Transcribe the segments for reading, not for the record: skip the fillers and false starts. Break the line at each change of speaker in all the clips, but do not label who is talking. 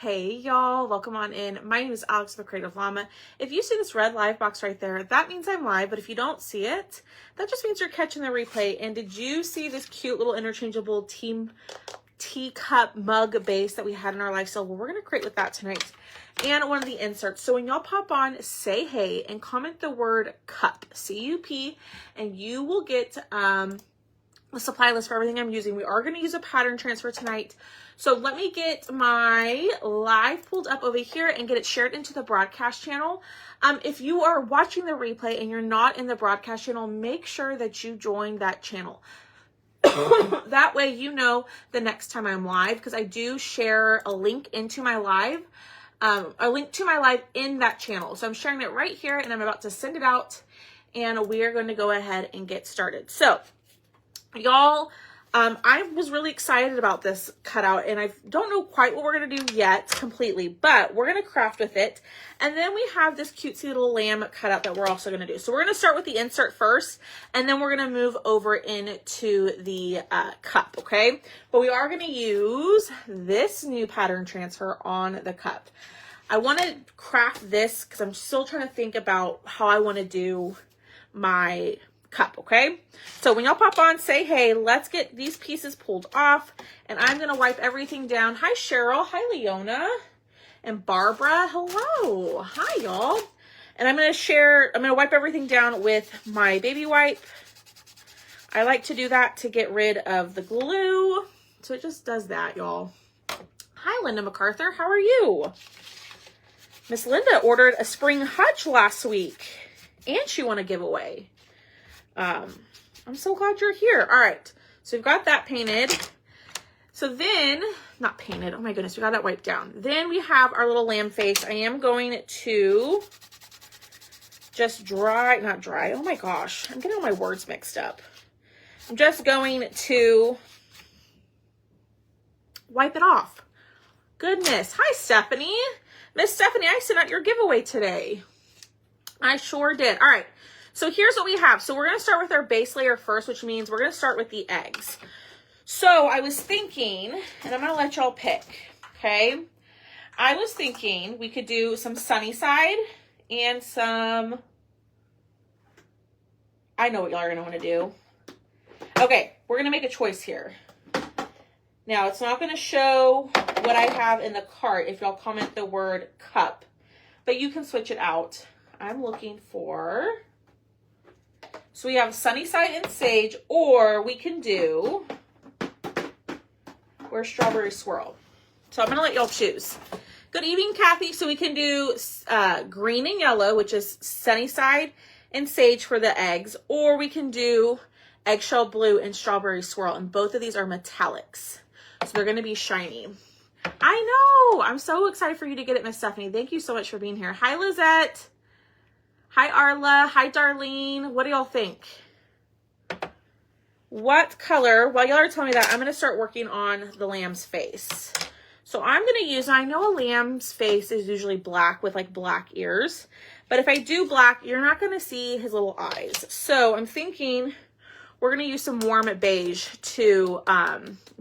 Hey y'all, welcome on in. My name is Alex the Creative Llama. If you see this red live box right there, that means I'm live, but if you don't see it, that just means you're catching the replay. And did you see this cute little interchangeable teacup mug base that we had in our live sale? Well, we're going to create with that tonight and one of the inserts. So when y'all pop on, say hey and comment the word cup, C-U-P, and you will get the supply list for everything I'm using. We are going to use a pattern transfer tonight. So let me get my live pulled up over here and get it shared into the broadcast channel. If you are watching the replay and you're not in the broadcast channel, make sure that you join that channel. That way you know the next time I'm live, because I do share a link into my live, a link to my live in that channel. So I'm sharing it right here and I'm about to send it out and we are going to go ahead and get started. So y'all, I was really excited about this cutout and I don't know quite what we're going to do yet completely, but we're going to craft with it. And then we have this cutesy little lamb cutout that we're also going to do. So we're going to start with the insert first, and then we're going to move over into the cup, okay? But we are going to use this new pattern transfer on the cup. I want to craft this because I'm still trying to think about how I want to do my cup, okay? So when y'all pop on, say hey, let's get these pieces pulled off, and I'm gonna wipe everything down. Hi Cheryl, hi Leona, and Barbara, hello, hi y'all. And I'm gonna wipe everything down with my baby wipe. I like to do that to get rid of the glue, so it just does that, y'all. Hi Linda MacArthur, how are you? Miss Linda ordered a spring hutch last week, and she won a giveaway. I'm so glad you're here. All right, so we've got that painted. So then, not painted, oh my goodness, we got that wiped down. Then we have our little lamb face. I am going to just not dry, oh my gosh, I'm getting all my words mixed up. I'm just going to wipe it off. Goodness, hi Stephanie. Miss Stephanie, I sent out your giveaway today. I sure did. All right. So here's what we have. So we're going to start with our base layer first, which means we're going to start with the eggs. So I was thinking, and I'm going to let y'all pick, okay? I was thinking we could do some sunny side and some, I know what y'all are going to want to do. Okay, we're going to make a choice here. Now, it's not going to show what I have in the cart if y'all comment the word cup, but you can switch it out. I'm looking for... So we have sunny side and sage, or we can do, where's strawberry swirl? So I'm going to let y'all choose. Good evening, Kathy. So we can do green and yellow, which is sunny side and sage for the eggs, or we can do eggshell blue and strawberry swirl. And both of these are metallics, so they're going to be shiny. I know. I'm so excited for you to get it, Miss Stephanie. Thank you so much for being here. Hi, Lizette. Hi, Arla. Hi, Darlene. What do y'all think? What color? While y'all are telling me that, I'm going to start working on the lamb's face. So I'm going to use, I know a lamb's face is usually black with like black ears, but if I do black, you're not going to see his little eyes. So I'm thinking we're going to use some warm beige to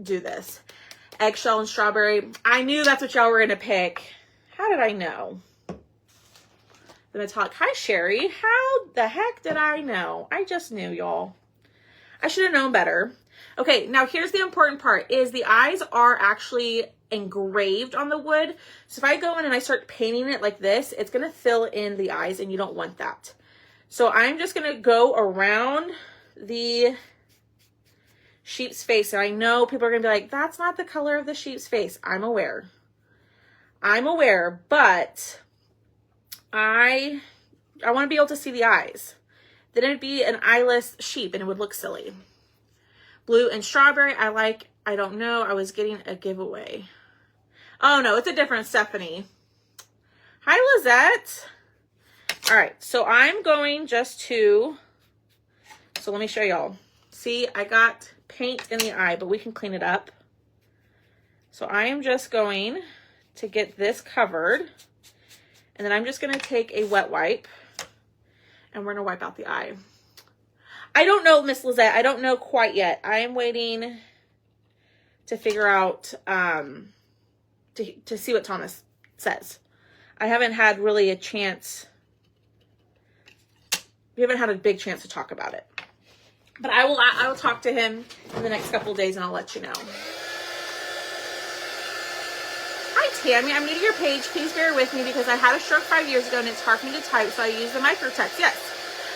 do this. Eggshell and strawberry. I knew that's what y'all were going to pick. How did I know? The metallic. Hi, Sherry. How the heck did I know? I just knew, y'all. I should have known better. Okay, now here's the important part, is the eyes are actually engraved on the wood. So if I go in and I start painting it like this, it's going to fill in the eyes, and you don't want that. So I'm just going to go around the sheep's face. And I know people are going to be like, that's not the color of the sheep's face. I'm aware. I'm aware, but I want to be able to see the eyes. Then it'd be an eyeless sheep and it would look silly. Blue and strawberry, I don't know. I was getting a giveaway. Oh no, it's a different Stephanie. Hi, Lizette. All right, so I'm going so let me show y'all. See, I got paint in the eye, but we can clean it up. So I am just going to get this covered. And then I'm just going to take a wet wipe and we're going to wipe out the eye. I don't know, Miss Lizette. I don't know quite yet. I am waiting to figure out to see what Thomas says. I haven't had really a chance. We haven't had a big chance to talk about it. But I will talk to him in the next couple of days and I'll let you know. Hi Tammy, I'm new to your page. Please bear with me because I had a stroke 5 years ago and it's hard for me to type, so I use the microtext. Yes,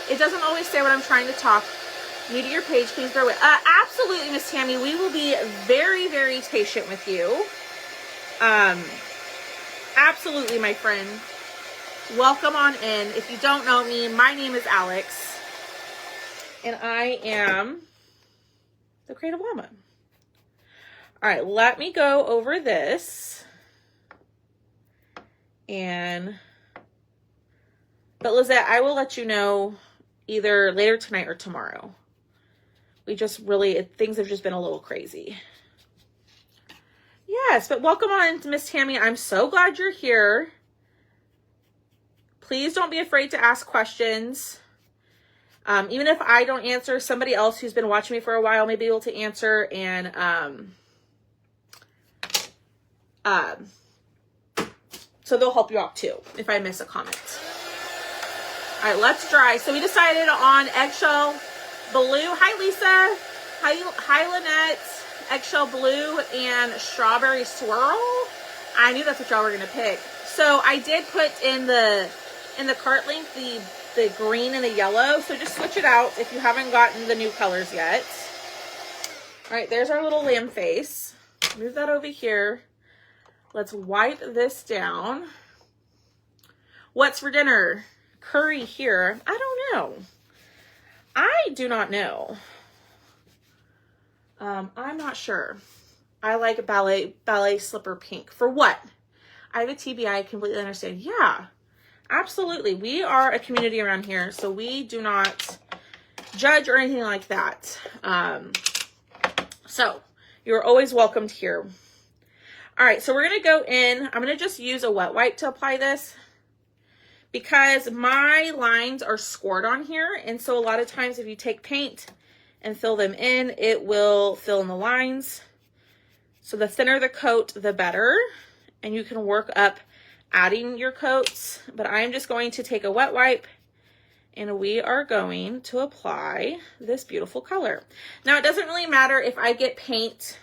it doesn't always say what I'm trying to talk. New to your page, please bear with. Absolutely, Miss Tammy. We will be very, very patient with you. Absolutely, my friend. Welcome on in. If you don't know me, my name is Alex, and I am the Creative Llama. All right, let me go over this, but Lizette, I will let you know either later tonight or tomorrow. Things have just been a little crazy. Yes, but welcome on, Miss Tammy. I'm so glad you're here. Please don't be afraid to ask questions. Even if I don't answer, somebody else who's been watching me for a while may be able to answer. And so they'll help you out too if I miss a comment. All right, let's dry. So we decided on eggshell blue. Hi, Lisa. Hi, Lynette. Eggshell blue and strawberry swirl. I knew that's what y'all were gonna pick. So I did put in the cart link the green and the yellow. So just switch it out if you haven't gotten the new colors yet. All right, there's our little lamb face. Move that over here. Let's wipe this down. What's for dinner? Curry here. I don't know. I do not know. I'm not sure. I like ballet slipper pink. For what? I have a TBI. I completely understand. Yeah, absolutely. We are a community around here, so we do not judge or anything like that. So you're always welcomed here. All right, so we're going to go in. I'm going to just use a wet wipe to apply this because my lines are scored on here. And so a lot of times if you take paint and fill them in, it will fill in the lines. So the thinner the coat, the better. And you can work up adding your coats. But I'm just going to take a wet wipe and we are going to apply this beautiful color. Now, it doesn't really matter if I get paint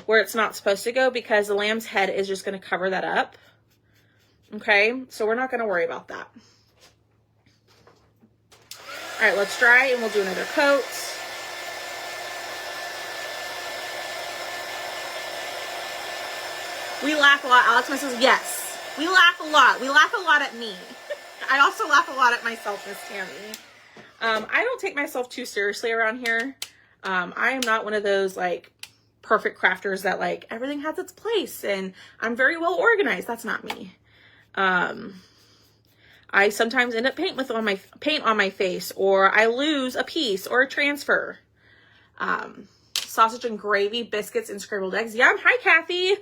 where it's not supposed to go because the lamb's head is just going to cover that up. Okay, so we're not going to worry about that. All right, let's dry and we'll do another coat. We laugh a lot. Alex says, yes, we laugh a lot. We laugh a lot at me. I also laugh a lot at myself, Miss Tammy. I don't take myself too seriously around here. I am not one of those like perfect crafters that like everything has its place and I'm very well organized. That's not me. I sometimes end up paint on my face, or I lose a piece or a transfer. Sausage and gravy, biscuits and scrambled eggs. Yum. Hi, Kathy.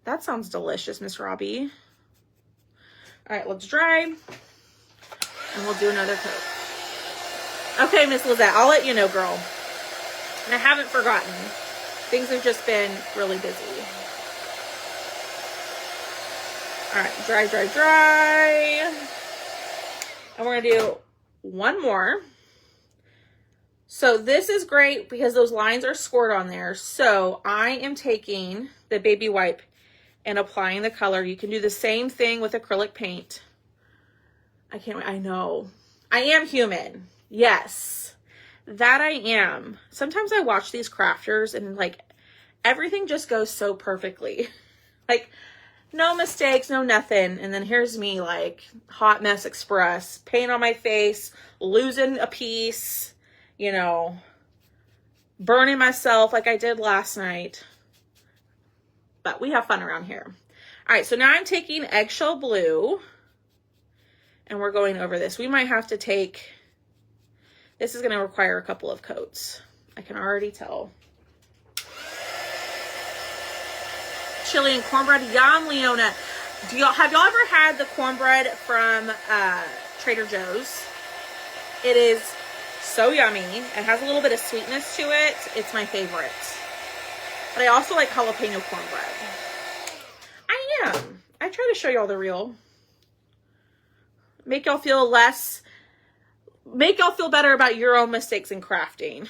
That sounds delicious, Miss Robbie. All right, let's dry and we'll do another coat. Okay, Miss Lizette, I'll let you know, girl. And I haven't forgotten. Things have just been really busy. All right, dry, dry, dry. And we're gonna do one more. So this is great because those lines are scored on there. So I am taking the baby wipe and applying the color. You can do the same thing with acrylic paint. I know. I am human. Yes, that I am. Sometimes I watch these crafters and like everything just goes so perfectly. Like no mistakes, no nothing. And then here's me like hot mess express, paint on my face, losing a piece, you know, burning myself like I did last night. But we have fun around here. All right, so now I'm taking eggshell blue and we're going over this. We might have to take, this is going to require a couple of coats. I can already tell. Chili and cornbread. Yum, Leona. Have y'all ever had the cornbread from Trader Joe's? It is so yummy. It has a little bit of sweetness to it. It's my favorite. But I also like jalapeno cornbread. am. I try to show y'all the real. Make y'all feel less, make y'all feel better about your own mistakes in crafting.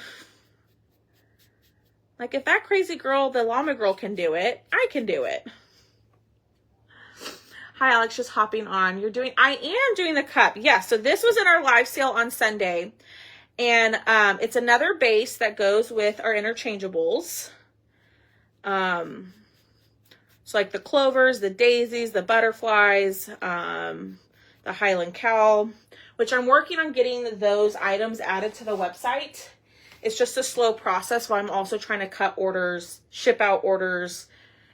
Like, if that crazy girl, the llama girl, can do it, I can do it. Hi, Alex, just hopping on. I am doing the cup. Yeah, so this was in our live sale on Sunday. And it's another base that goes with our interchangeables. So like the clovers, the daisies, the butterflies, the Highland cow, which I'm working on getting those items added to the website. It's just a slow process while I'm also trying to cut orders, ship out orders,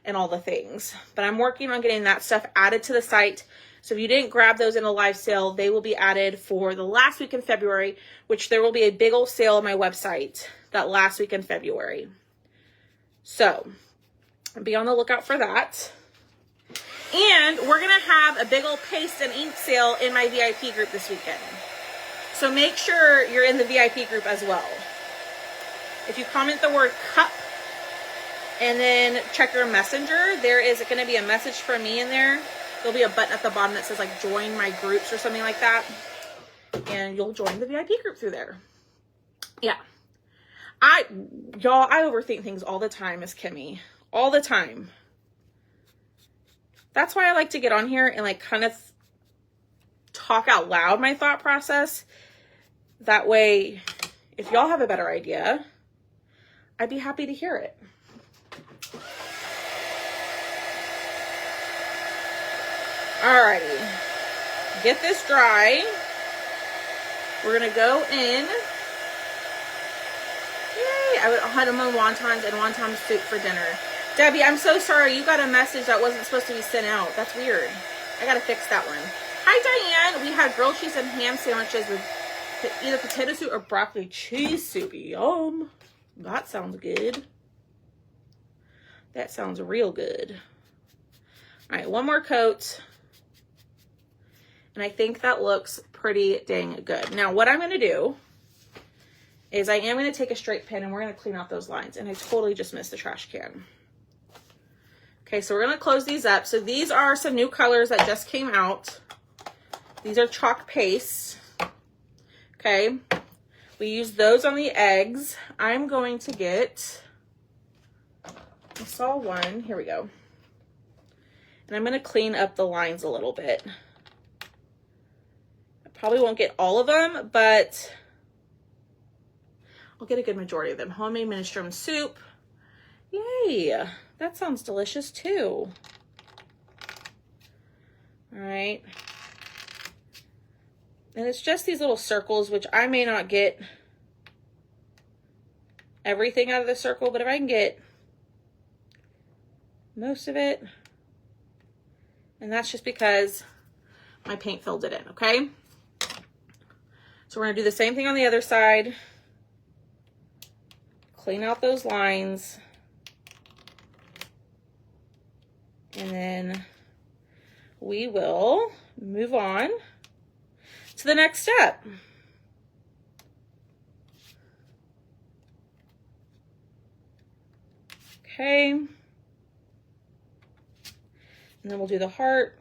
and all the things. But I'm working on getting that stuff added to the site. So if you didn't grab those in a live sale, they will be added for the last week in February, which there will be a big old sale on my website that last week in February. So be on the lookout for that. And we're going to have a big old paste and ink sale in my VIP group this weekend. So make sure you're in the VIP group as well. If you comment the word cup and then check your messenger, there is going to be a message from me in there. There'll be a button at the bottom that says like join my groups or something like that. And you'll join the VIP group through there. Yeah. Y'all, I overthink things all the time, Miss Kimmy. All the time. That's why I like to get on here and like kind of talk out loud my thought process. That way, if y'all have a better idea, I'd be happy to hear it. Alrighty. Get this dry. We're going to go in. Yay! I had them on wontons and wonton soup for dinner. Debbie, I'm so sorry. You got a message that wasn't supposed to be sent out. That's weird. I got to fix that one. Hi, Diane. We had grilled cheese and ham sandwiches with either potato soup or broccoli cheese soup. Yum. That sounds good. That sounds real good. All right, one more coat. And I think that looks pretty dang good. Now, what I'm going to do is I am going to take a straight pen and we're going to clean out those lines. And I totally just missed the trash can. Okay, so we're going to close these up. So these are some new colors that just came out. These are chalk pastes. Okay, we use those on the eggs. I'm going to get, I saw one, here we go. And I'm going to clean up the lines a little bit. I probably won't get all of them, but I'll get a good majority of them. Homemade minestrone soup. Yay, that sounds delicious too. All right. And it's just these little circles, which I may not get everything out of the circle, but if I can get most of it, and that's just because my paint filled it in, okay? So we're gonna do the same thing on the other side. Clean out those lines. And then we will move on to the next step. Okay. And then we'll do the heart.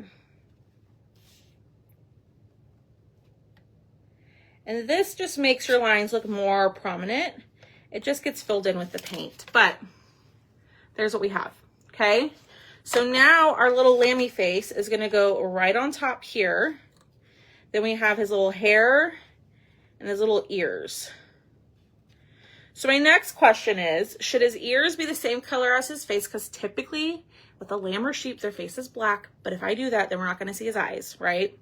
And this just makes your lines look more prominent. It just gets filled in with the paint, but there's what we have, okay? So now our little lammy face is gonna go right on top here. Then we have his little hair and his little ears. So my next question is, should his ears be the same color as his face? Because typically with a lamb or sheep, their face is black. But if I do that, then we're not going to see his eyes, right?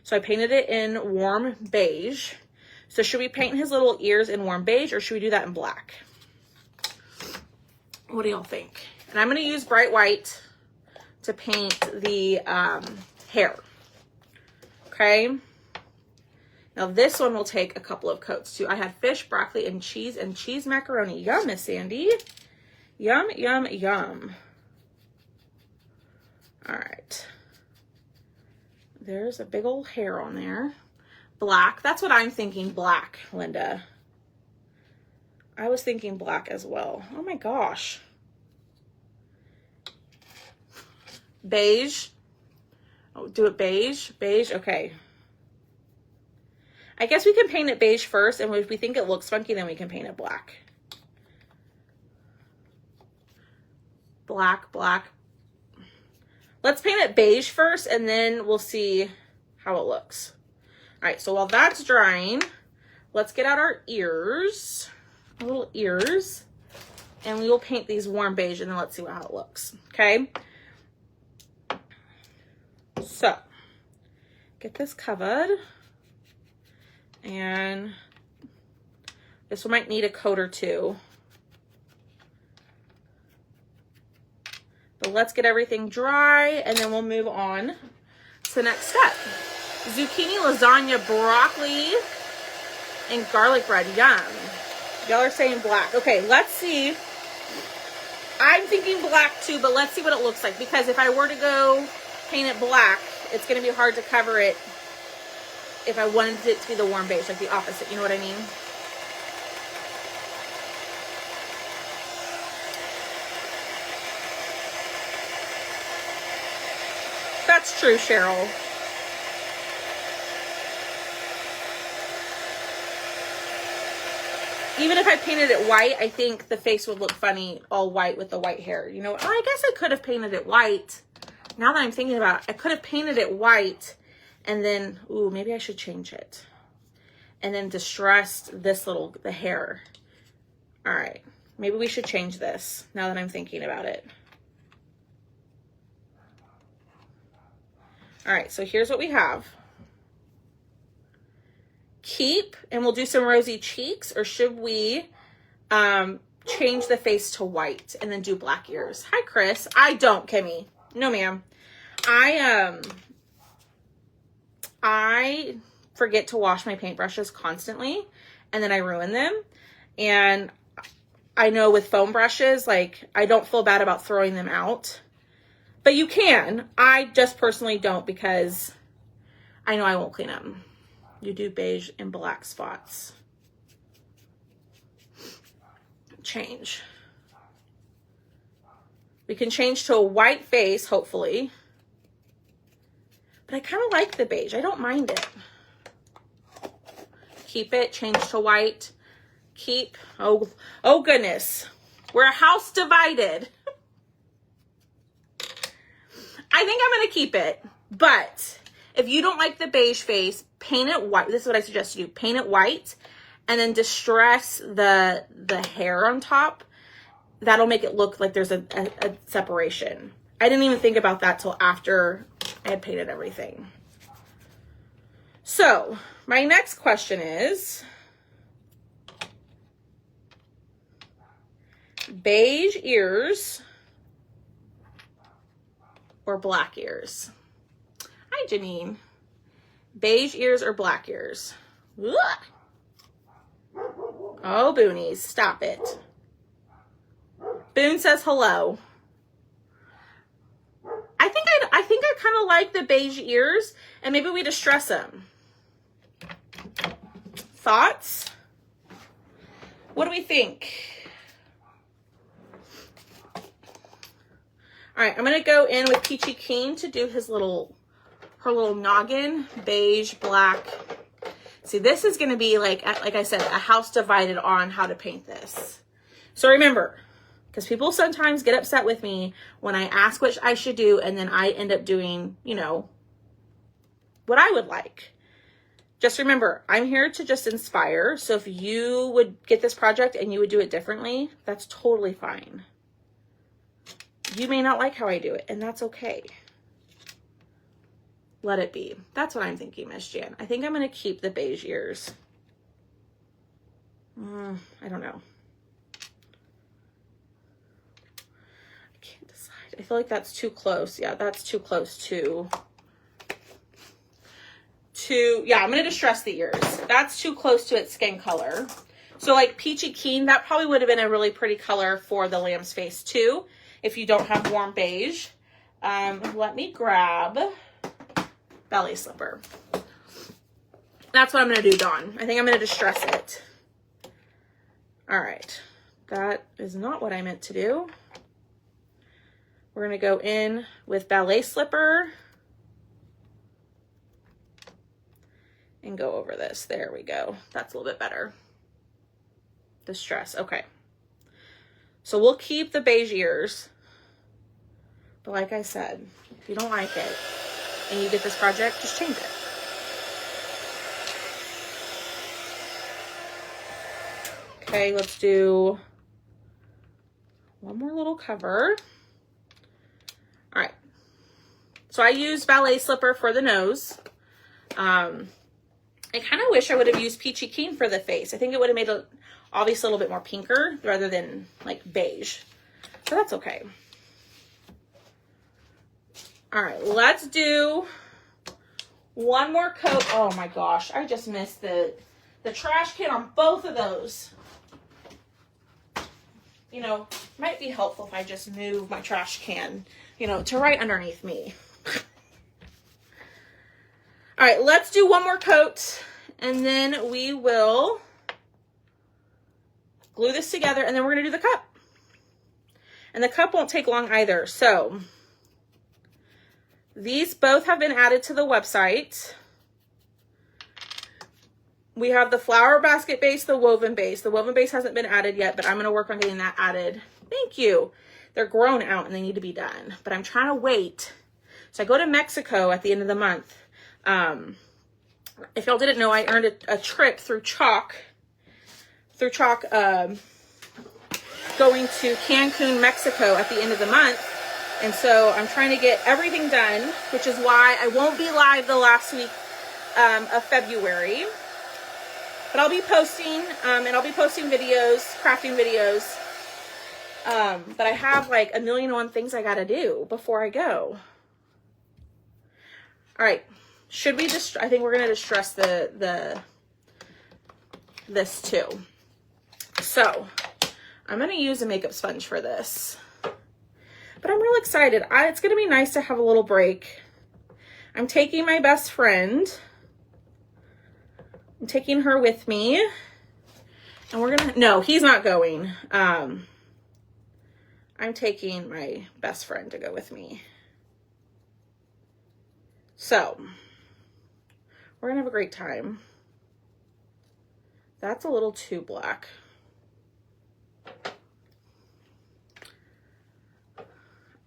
So I painted it in warm beige. So should we paint his little ears in warm beige or should we do that in black? What do y'all think? And I'm going to use bright white to paint the hair. Okay. Now this one will take a couple of coats too. I had fish, broccoli, and cheese macaroni. Yum, Miss Sandy. Yum, yum, yum. All right. There's a big old hair on there. Black. That's what I'm thinking. Black, Linda. I was thinking black as well. Oh my gosh. Beige. Oh, do it beige. Beige, okay. I guess we can paint it beige first, and if we think it looks funky, then we can paint it black. Black, black. Let's paint it beige first, and then we'll see how it looks. All right, so while that's drying, let's get out our ears, our little ears, and we will paint these warm beige, and then let's see how it looks, okay? So, get this covered, and this one might need a coat or two. But let's get everything dry, and then we'll move on to the next step. Zucchini, lasagna, broccoli, and garlic bread. Yum. Y'all are saying black. Okay, let's see. I'm thinking black too, but let's see what it looks like. Because if I were to go paint it black, it's going to be hard to cover it if I wanted it to be the warm beige, like the opposite. You know what I mean? That's true, Cheryl. Even if I painted it white, I think the face would look funny all white with the white hair. You know, I guess I could have painted it white. Now that I'm thinking about it, I could have painted it white and then, ooh, maybe I should change it. And then distressed this little, the hair. All right, maybe we should change this now that I'm thinking about it. All right, so here's what we have. Keep, and we'll do some rosy cheeks, or should we change the face to white and then do black ears? Hi, Chris. I don't, Kimmy. No, ma'am. I forget to wash my paintbrushes constantly, and then I ruin them. And I know with foam brushes, like, I don't feel bad about throwing them out. But you can. I just personally don't, because I know I won't clean them. You do beige and black spots. Change. We can change to a white face, hopefully. But I kind of like the beige. I don't mind it. Keep it. Change to white. Keep. Oh goodness. We're a house divided. I think I'm going to keep it. But if you don't like the beige face, paint it white. This is what I suggest you do. Paint it white and then distress the hair on top. That'll make it look like there's a separation. I didn't even think about that till after I had painted everything. So my next question is beige ears or black ears? Hi, Janine. Beige ears or black ears? Ugh. Oh, Boonies, stop it. Boone says hello. I think I kind of like the beige ears, and maybe we distress them. Thoughts? What do we think? All right, I'm gonna go in with Peachy Keen to do her little noggin, beige, black. See, this is gonna be like I said, a house divided on how to paint this. So remember, because people sometimes get upset with me when I ask what I should do, and then I end up doing, you know, what I would like. Just remember, I'm here to just inspire. So if you would get this project and you would do it differently, that's totally fine. You may not like how I do it, and that's okay. Let it be. That's what I'm thinking, Miss Jan. I think I'm going to keep the beige ears. I don't know. I can't decide. I feel like that's too close. Yeah, that's too close to... Yeah, I'm going to distress the ears. That's too close to its skin color. So like Peachy Keen, that probably would have been a really pretty color for the lamb's face too, if you don't have warm beige. Let me grab belly slipper. That's what I'm going to do, Dawn. I think I'm going to distress it. All right. That is not what I meant to do. We're going to go in with ballet slipper and go over this. There we go. That's a little bit better. Distress. Okay. So we'll keep the beige ears. But like I said, if you don't like it and you get this project, just change it. Okay, let's do one more little cover. All right. So I used ballet slipper for the nose. I kind of wish I would have used Peachy Keen for the face. I think it would have made it obviously a little bit more pinker rather than like beige. So that's okay. All right, let's do one more coat. Oh my gosh, I just missed the trash can on both of those. You know, might be helpful if I just move my trash can, you know, to right underneath me. All right, let's do one more coat and then we will glue this together and then we're gonna do the cup. And the cup won't take long either. So these both have been added to the website. We have the flower basket base, the woven base. The woven base hasn't been added yet, but I'm going to work on getting that added. Thank you. They're grown out and they need to be done, but I'm trying to wait. So I go to Mexico at the end of the month. If y'all didn't know, I earned a trip through Chalk, going to Cancun, Mexico at the end of the month. And so I'm trying to get everything done, which is why I won't be live the last week of February. But I'll be posting, and I'll be posting videos, crafting videos. But I have like 1,000,001 things I gotta do before I go. All right, should we just? I think we're gonna distress this too. So I'm gonna use a makeup sponge for this. But I'm real excited. It's gonna be nice to have a little break. I'm taking my best friend. I'm taking her with me. And we're gonna, no, he's not going. I'm taking my best friend to go with me. So, we're gonna have a great time. That's a little too black.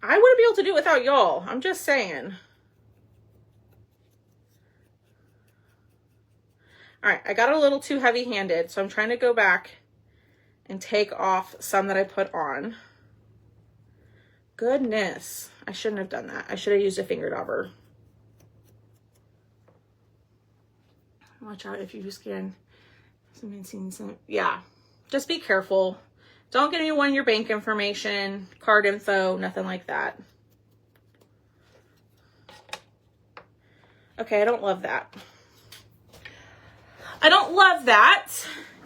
I wouldn't be able to do it without y'all. I'm just saying. All right, I got a little too heavy-handed, so I'm trying to go back and take off some that I put on. Goodness, I shouldn't have done that. I should have used a finger dauber. Watch out if you scan some. Yeah, just be careful. Don't give anyone your bank information, card info, nothing like that. Okay, I don't love that. I don't love that.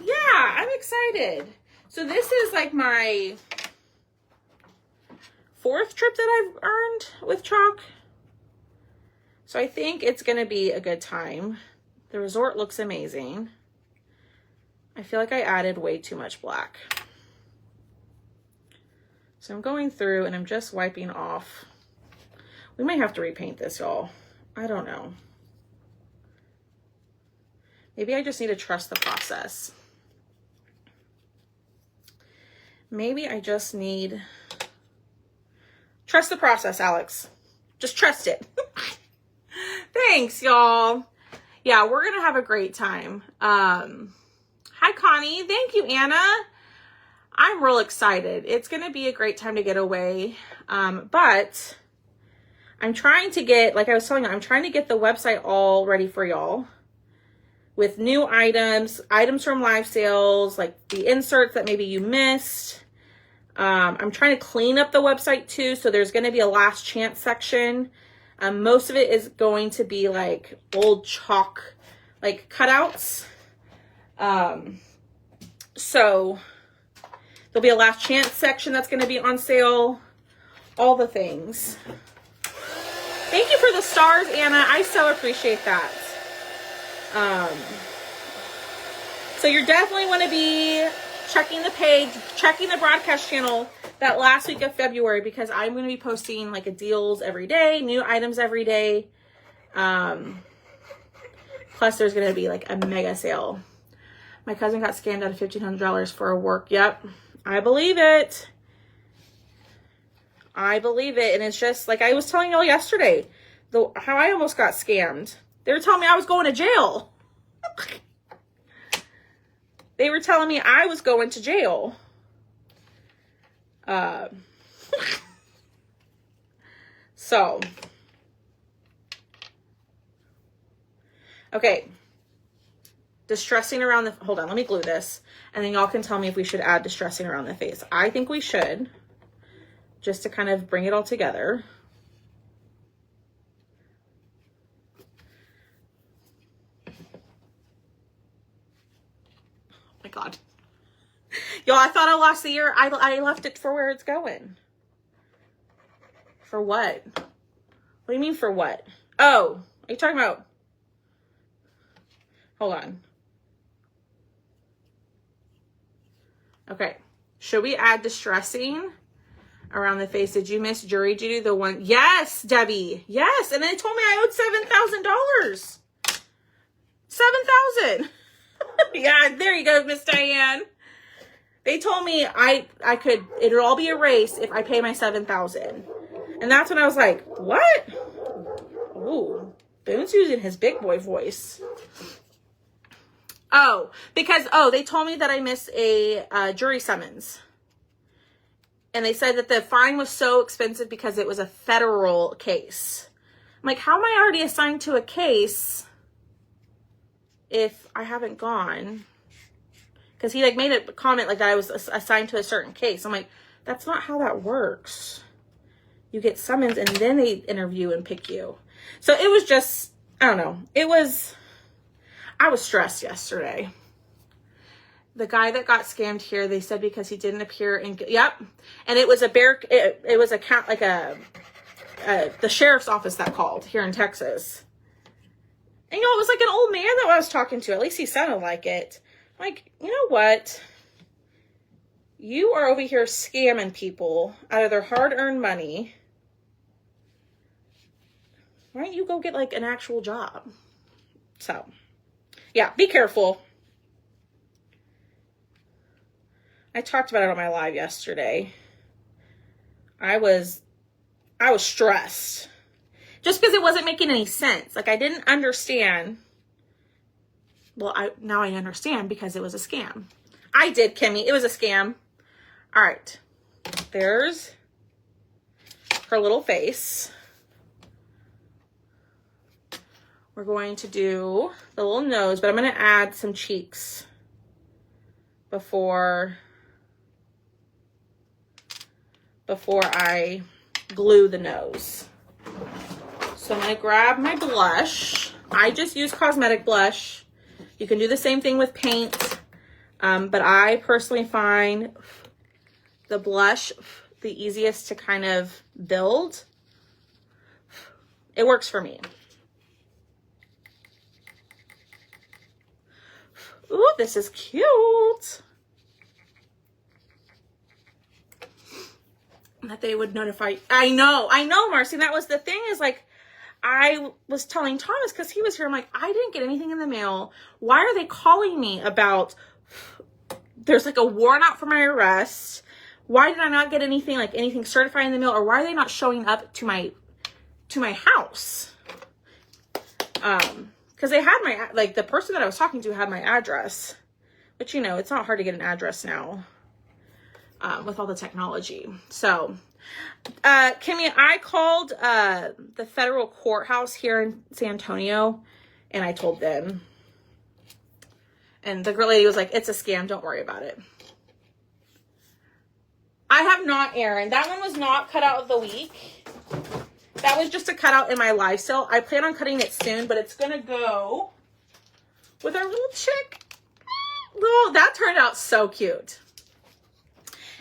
Yeah, I'm excited. So this is like my 4th trip that I've earned with Chalk. So I think it's going to be a good time. The resort looks amazing. I feel like I added way too much black. So I'm going through and I'm just wiping off. We might have to repaint this, y'all. I don't know. Maybe I just need to trust the process. Maybe I just need... Trust the process, Alex. Just trust it. Thanks, y'all. Yeah, we're going to have a great time. Hi, Connie. Thank you, Anna. I'm real excited. It's going to be a great time to get away. But I'm trying to get, like I was telling you, I'm trying to get the website all ready for y'all. With new items from live sales, like the inserts that maybe you missed. I'm trying to clean up the website too, so there's going to be a last chance section. Most of it is going to be like old Chalk, like cutouts. So there'll be a last chance section that's going to be on sale. All the things. Thank you for the stars, Anna. I so appreciate that. So you're definitely want to be checking the page, checking the broadcast channel that last week of February, because I'm going to be posting like a deals every day, new items every day. Plus there's going to be like a mega sale. My cousin got scammed out of $1,500 for a work. Yep. I believe it. I believe it. And it's just like I was telling y'all yesterday, how I almost got scammed. They were telling me I was going to jail. They were telling me I was going to jail. So, okay. Distressing around the, hold on, let me glue this. And then y'all can tell me if we should add distressing around the face. I think we should, just to kind of bring it all together. Oh my God. Y'all, I thought I lost the ear. I left it for where it's going. For what? What do you mean for what? Oh, are you talking about? Hold on. Okay. Should we add distressing around the face? Did you miss jury duty? The one? Yes, Debbie. Yes. And they told me I owed $7,000. $7,000. Yeah, there you go, Miss Diane. They told me I could, it'll all be erased if I pay my $7,000. And that's when I was like, what? Ooh, Boone's using his big boy voice. Oh, because, they told me that I missed a jury summons. And they said that the fine was so expensive because it was a federal case. I'm like, how am I already assigned to a case if I haven't gone? Because he like made a comment like that I was assigned to a certain case. I'm like, that's not how that works. You get summons and then they interview and pick you. So it was just, I don't know. I was stressed yesterday. The guy that got scammed here, they said because he didn't appear in, yep. And it was it was a count, like the sheriff's office that called here in Texas. And it was like an old man that I was talking to. At least he sounded like it. Like, you know what? You are over here scamming people out of their hard-earned money. Why don't you go get like an actual job? So, yeah, be careful. I talked about it on my live yesterday. I was stressed. Just because it wasn't making any sense. Like, I didn't understand. Well, now I understand because it was a scam. I did, Kimmy. It was a scam. All right. There's her little face. We're going to do the little nose, but I'm going to add some cheeks before I glue the nose. So I'm going to grab my blush. I just use cosmetic blush. You can do the same thing with paint, but I personally find the blush the easiest to kind of build. It works for me. Ooh, this is cute. That they would notify. I know, Marcy. That was the thing is like, I was telling Thomas because he was here. I'm like, I didn't get anything in the mail. Why are they calling me about, there's like a warrant out for my arrest. Why did I not get anything, like anything certified in the mail? Or why are they not showing up to my house? Because they had my, like the person that I was talking to had my address. But you know, it's not hard to get an address now with all the technology. So, Kimmy, I called the federal courthouse here in San Antonio and I told them. And the girl lady was like, it's a scam. Don't worry about it. I have not, Erin. That one was not cut out of the week. That was just a cutout in my live sale. I plan on cutting it soon, but it's going to go with our little chick. Oh, that turned out so cute.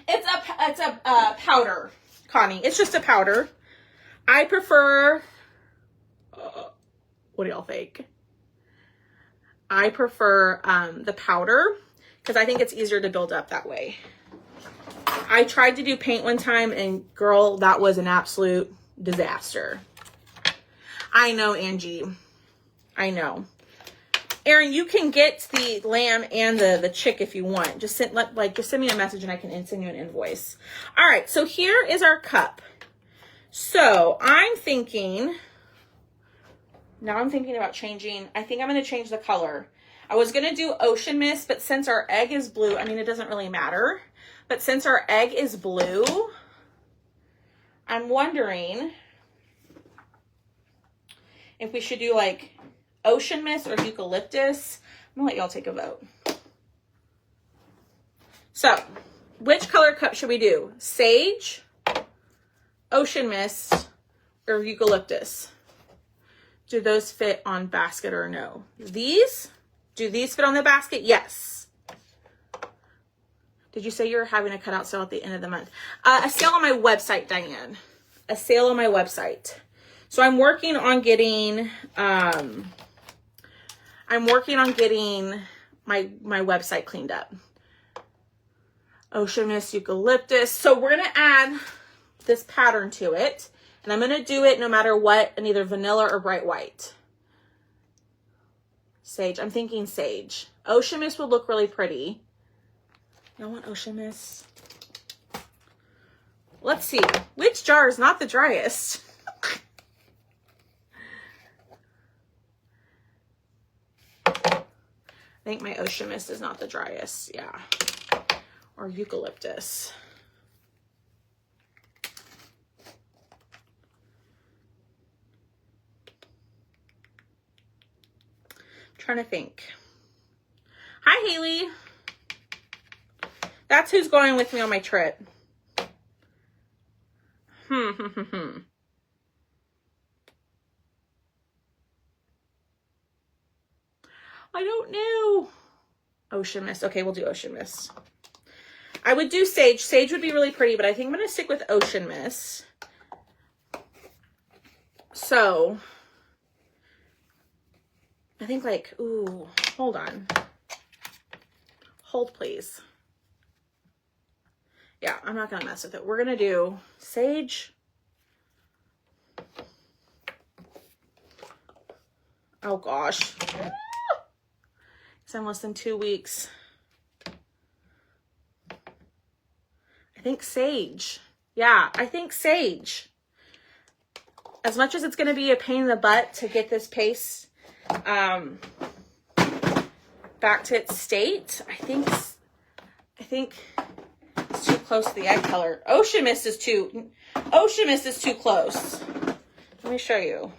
It's a powder, Connie. It's just a powder. I prefer, what do y'all think? I prefer the powder because I think it's easier to build up that way. I tried to do paint one time and girl, that was an absolute disaster. I know, Angie. I know. Erin, you can get the lamb and the chick if you want. Just send me a message and I can send you an invoice. All right, so here is our cup. So I'm thinking about changing. I think I'm going to change the color. I was going to do ocean mist, but since our egg is blue, I mean, it doesn't really matter. But since our egg is blue, I'm wondering if we should do like ocean mist or eucalyptus. I'm gonna let y'all take a vote. So, which color cup should we do? Sage, ocean mist, or eucalyptus? Do those fit on basket or no? These? Do these fit on the basket? Yes. Did you say you were having a cutout sale at the end of the month? A sale on my website, Diane. A sale on my website. So I'm working on getting my website cleaned up. Ocean mist, eucalyptus. So we're gonna add this pattern to it, and I'm gonna do it no matter what, in either vanilla or bright white. Sage. I'm thinking sage. Ocean mist would look really pretty. Y'all want ocean mist? Let's see. Which jar is not the driest? I think my ocean mist is not the driest. Yeah. Or eucalyptus. Trying to think. Hi, Haley. That's who's going with me on my trip. I don't know. Ocean mist. Okay, we'll do ocean mist. I would do sage. Sage would be really pretty, but I think I'm going to stick with ocean mist. So, I think like, ooh, hold on. Hold, please. Yeah, I'm not going to mess with it. We're going to do sage. Oh, gosh. It's in less than 2 weeks. I think sage. Yeah, I think sage. As much as it's going to be a pain in the butt to get this paste back to its state, I think it's too close to the egg color. Ocean mist is too close. Let me show you.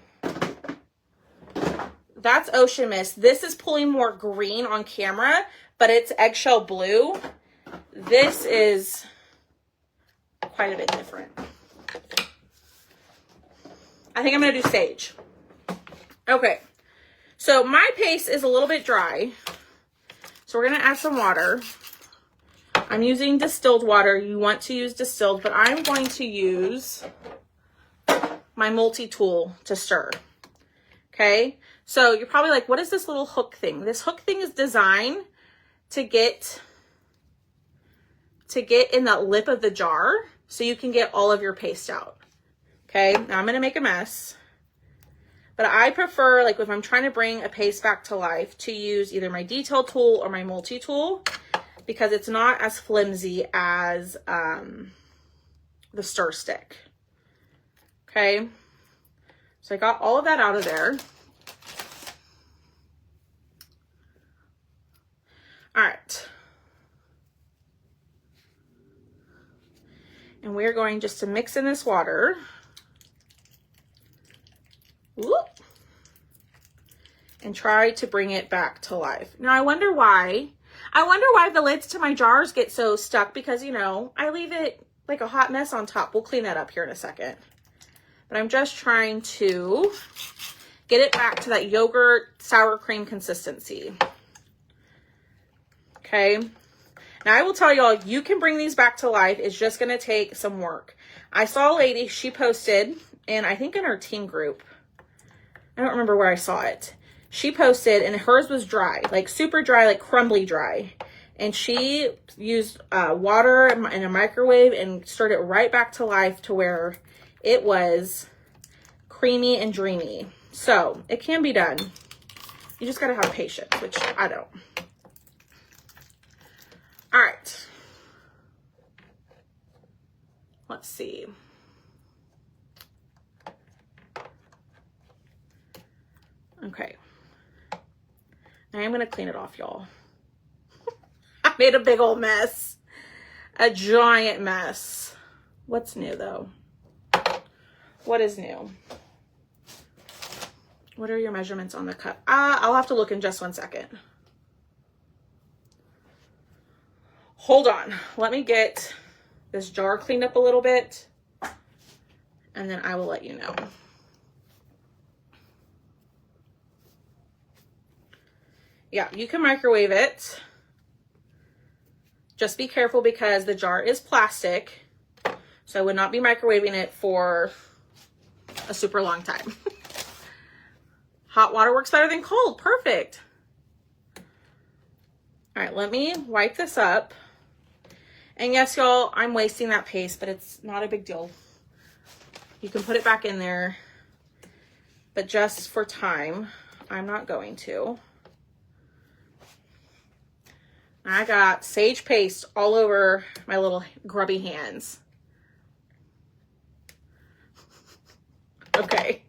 That's ocean mist. This is pulling more green on camera, but it's eggshell blue. This is quite a bit different. I think I'm going to do sage. Okay. So my paste is a little bit dry. So we're going to add some water. I'm using distilled water. You want to use distilled, but I'm going to use my multi-tool to stir. Okay. So you're probably like, what is this little hook thing? This hook thing is designed to get in that lip of the jar so you can get all of your paste out. Okay, now I'm going to make a mess. But I prefer, like if I'm trying to bring a paste back to life, to use either my detail tool or my multi-tool because it's not as flimsy as the stir stick. Okay, so I got all of that out of there. All right. And we're going just to mix in this water. Whoop. And try to bring it back to life. Now, I wonder why the lids to my jars get so stuck because, you know, I leave it like a hot mess on top. We'll clean that up here in a second. But I'm just trying to get it back to that yogurt sour cream consistency. Okay. Now I will tell y'all, you can bring these back to life. It's just going to take some work. I saw a lady, she posted, and I think in her teen group, I don't remember where I saw it. She posted and hers was dry, like super dry, like crumbly dry. And she used water in a microwave and stirred it right back to life to where it was creamy and dreamy. So it can be done. You just gotta have patience, which I don't. All right. Let's see. Okay. Now I'm gonna clean it off, y'all. I made a big old mess. A giant mess. What's new though? What is new? What are your measurements on the cup? I'll have to look in just 1 second. Hold on. Let me get this jar cleaned up a little bit, and then I will let you know. Yeah, you can microwave it. Just be careful because the jar is plastic, so I would not be microwaving it for a super long time. Hot water works better than cold. Perfect. All right, let me wipe this up. And yes, y'all, I'm wasting that paste, but it's not a big deal. You can put it back in there, but just for time, I'm not going to. I got sage paste all over my little grubby hands. Okay.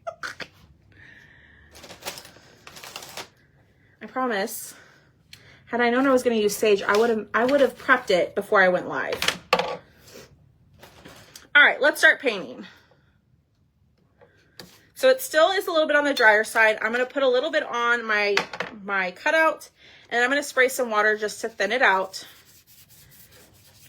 I promise. Had I known I was going to use sage, I would have prepped it before I went live. All right, let's start painting. So it still is a little bit on the drier side. I'm going to put a little bit on my cutout, and I'm going to spray some water just to thin it out.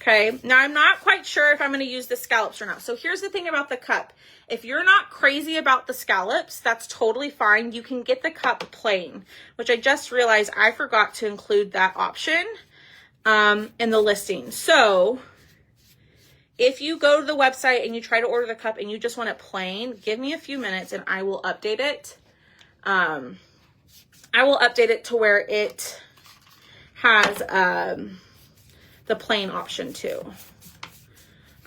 Okay, now I'm not quite sure if I'm going to use the scallops or not. So here's the thing about the cup. If you're not crazy about the scallops, that's totally fine. You can get the cup plain, which I just realized I forgot to include that option in the listing. So if you go to the website and you try to order the cup and you just want it plain, give me a few minutes and I will update it. I will update it to where it has the plain option too.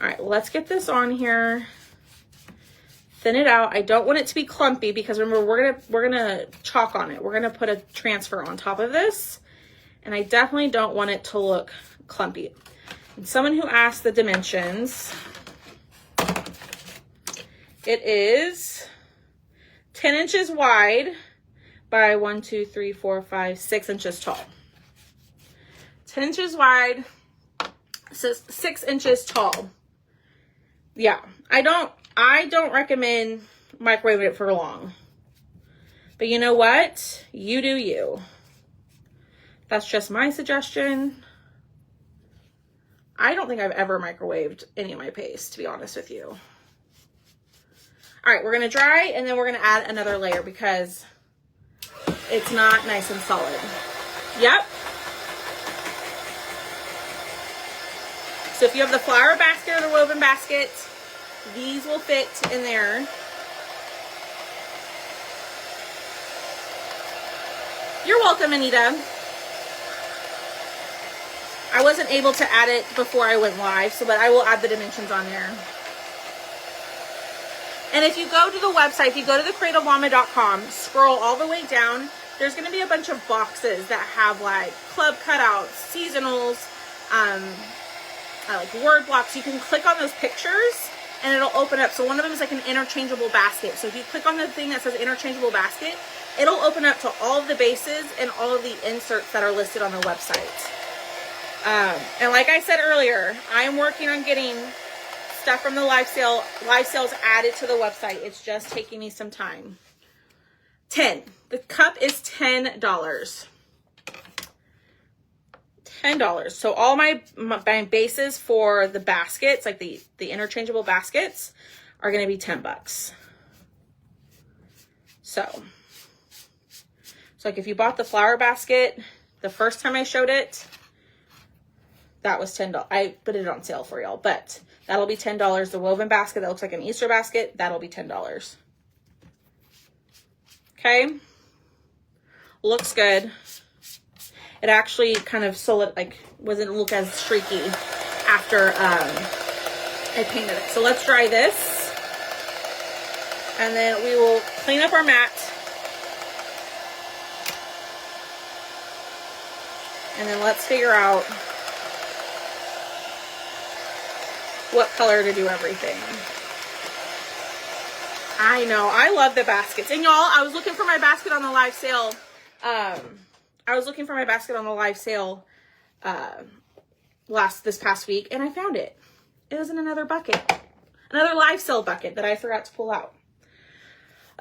All right, let's get this on here. Thin it out. I don't want it to be clumpy because remember we're gonna chalk on it. We're gonna put a transfer on top of this, and I definitely don't want it to look clumpy. And someone who asked the dimensions, it is 10 inches wide by 1, 2, 3, 4, 5, 6 inches tall. 10 inches wide, 6 inches tall. Yeah, I don't recommend microwaving it for long. But you know what? You do you. That's just my suggestion. I don't think I've ever microwaved any of my paste, to be honest with you. All right, we're going to dry, and then we're going to add another layer because it's not nice and solid. Yep. So if you have the flower basket or the woven basket, these will fit in there. You're welcome, Anita. I wasn't able to add it before I went live, but I will add the dimensions on there. And if you go to the website, if you go to thecradleofmama.com, scroll all the way down, there's going to be a bunch of boxes that have like club cutouts, seasonals, like word blocks. You can click on those pictures and it'll open up. So one of them is like an interchangeable basket. So if you click on the thing that says interchangeable basket, it'll open up to all of the bases and all of the inserts that are listed on the website. And like I said earlier, I'm working on getting stuff from the live sales added to the website. It's just taking me some time. The cup is $10. $10. So all my bases for the baskets, like the interchangeable baskets, are going to be $10. So like if you bought the flower basket, the first time I showed it, that was $10. I put it on sale for y'all, but that'll be $10. The woven basket that looks like an Easter basket, that'll be $10. Okay. Looks good. it actually kind of solid, like wasn't look as streaky after I painted it. So let's dry this, and then we will clean up our mat, and then let's figure out what color to do everything. I know, I love the baskets. And y'all, I was looking for my basket on the live sale. This past week, and I found it. It was in another bucket. Another live sale bucket that I forgot to pull out.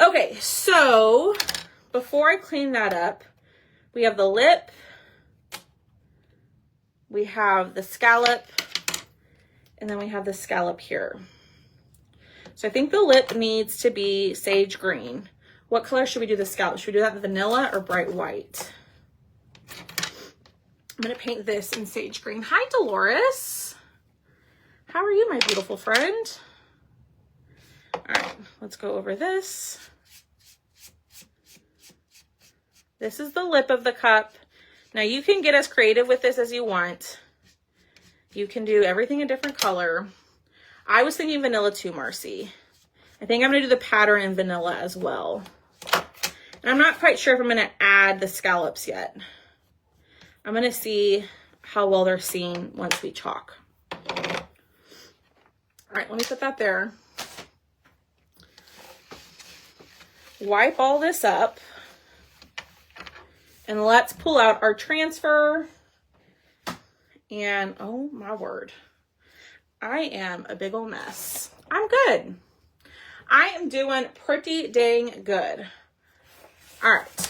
Okay, so before I clean that up, we have the lip. We have the scallop. And then we have the scallop here. So I think the lip needs to be sage green. What color should we do the scallop? Should we do that vanilla or bright white? I'm going to paint this in sage green. Hi, Dolores. How are you, my beautiful friend? All right, let's go over this. This is the lip of the cup. Now you can get as creative with this as you want. You can do everything a different color. I was thinking vanilla too, Marcy. I think I'm going to do the pattern in vanilla as well. And I'm not quite sure if I'm going to add the scallops yet. I'm going to see how well they're seen once we chalk. All right, let me put that there. Wipe all this up. And let's pull out our transfer. And oh my word, I am a big old mess. I'm good. I am doing pretty dang good. All right.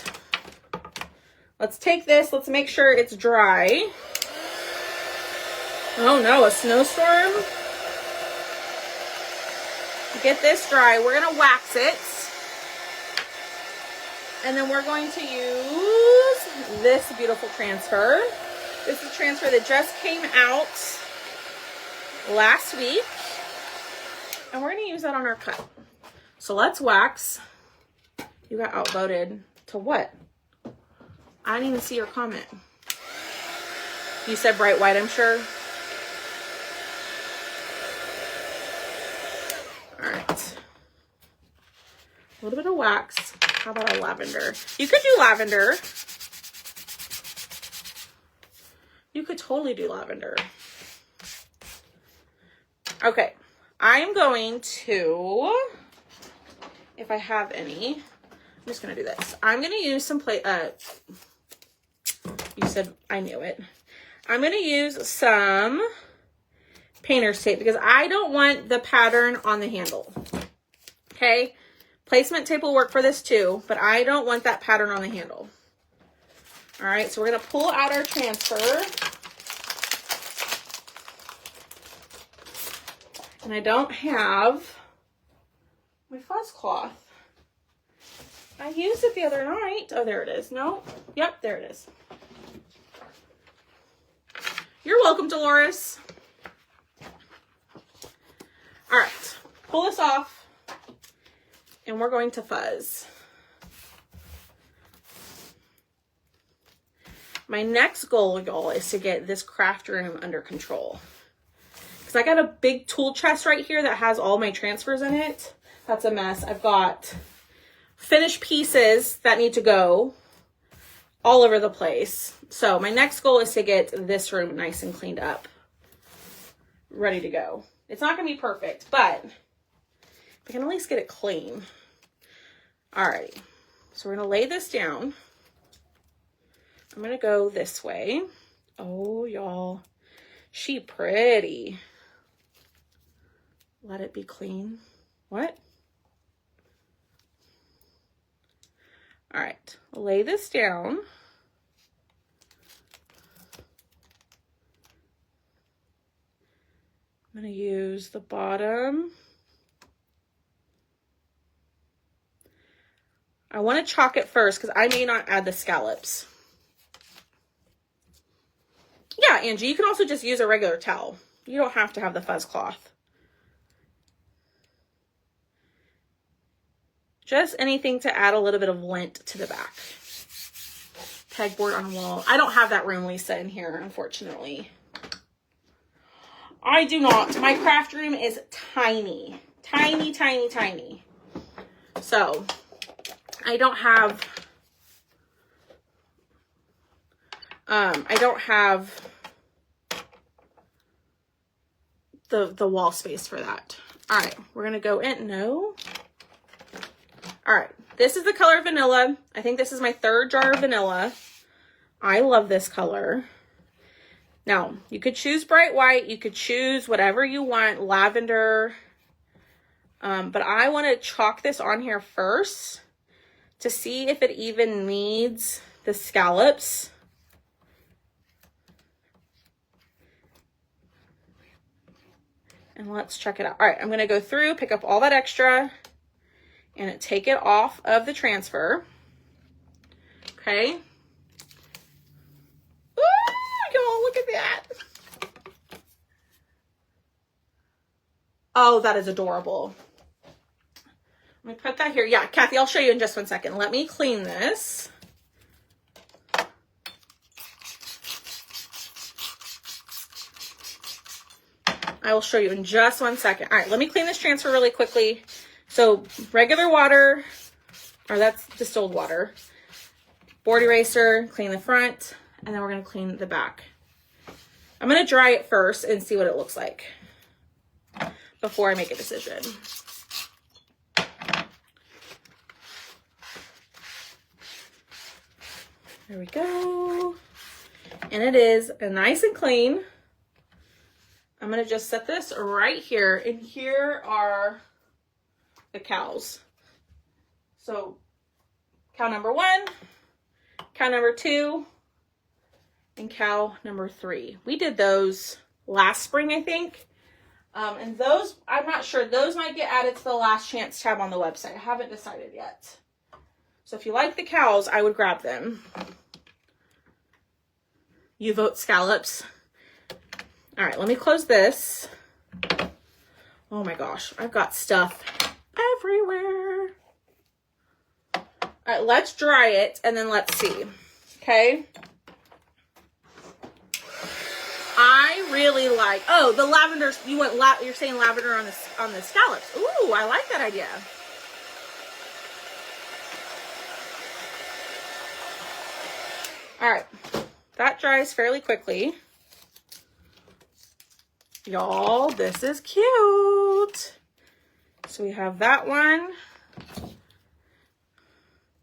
Let's take this. Let's make sure it's dry. Oh no, a snowstorm. Get this dry. We're going to wax it. And then we're going to use this beautiful transfer. This is a transfer that just came out last week. And we're going to use that on our cup. So let's wax. You got outvoted to what? I didn't even see your comment. You said bright white, I'm sure. All right. A little bit of wax. How about a lavender? You could do lavender. You could totally do lavender. Okay. I am going to, if I have any, I'm just going to do this. I'm going to use some you said I knew it. I'm going to use some painter's tape because I don't want the pattern on the handle. Okay. Placement tape will work for this too, but I don't want that pattern on the handle. All right. So we're going to pull out our transfer. And I don't have my fuzz cloth. I used it the other night. Oh, there it is. No. Yep, there it is. You're welcome, Dolores. All right. Pull this off. And we're going to fuzz. My next goal, y'all, is to get this craft room under control. Because I got a big tool chest right here that has all my transfers in it. That's a mess. I've got finished pieces that need to go all over the place. So my next goal is to get this room nice and cleaned up. Ready to go. It's not going to be perfect, but I can at least get it clean. Alrighty. So we're going to lay this down. I'm going to go this way. Oh, y'all. She pretty. Let it be clean. What? All right, lay this down. I'm going to use the bottom. I want to chalk it first because I may not add the scallops. Yeah, Angie, you can also just use a regular towel. You don't have to have the fuzz cloth. Just anything to add a little bit of lint to the back. pegboard on a wall. I don't have that room, Lisa, in here, unfortunately. I do not. My craft room is tiny. Tiny, tiny, tiny. So, I don't have the wall space for that. All right, we're gonna go in. No. All right, this is the color vanilla. I think this is my third jar of vanilla. I love this color. Now, you could choose bright white. You could choose whatever you want, lavender. But I want to chalk this on here first to see if it even needs the scallops. And let's check it out. All right, I'm going to go through, pick up all that extra, and take it off of the transfer. Okay. Y'all, look at that. Oh, that is adorable. Let me put that here. Yeah, Kathy, I'll show you in just 1 second. Let me clean this. I will show you in just 1 second. All right, let me clean this transfer really quickly. So regular water, or that's distilled water. Board eraser, clean the front, and then we're going to clean the back. I'm going to dry it first and see what it looks like before I make a decision. There we go. And it is nice and clean. I'm going to just set this right here. And here are the cows. So cow number 1, cow number 2, and cow number 3. We did those last spring, I think. And those, I'm not sure, those might get added to the last chance tab on the website. I haven't decided yet. So if you like the cows, I would grab them. You vote scallops. All right, let me close this. Oh my gosh, I've got stuff everywhere. All right, let's dry it and then let's see. Okay. I really like, oh, the lavender, you're saying lavender on the scallops. Ooh, I like that idea. All right, that dries fairly quickly. Y'all, this is cute. So we have that one.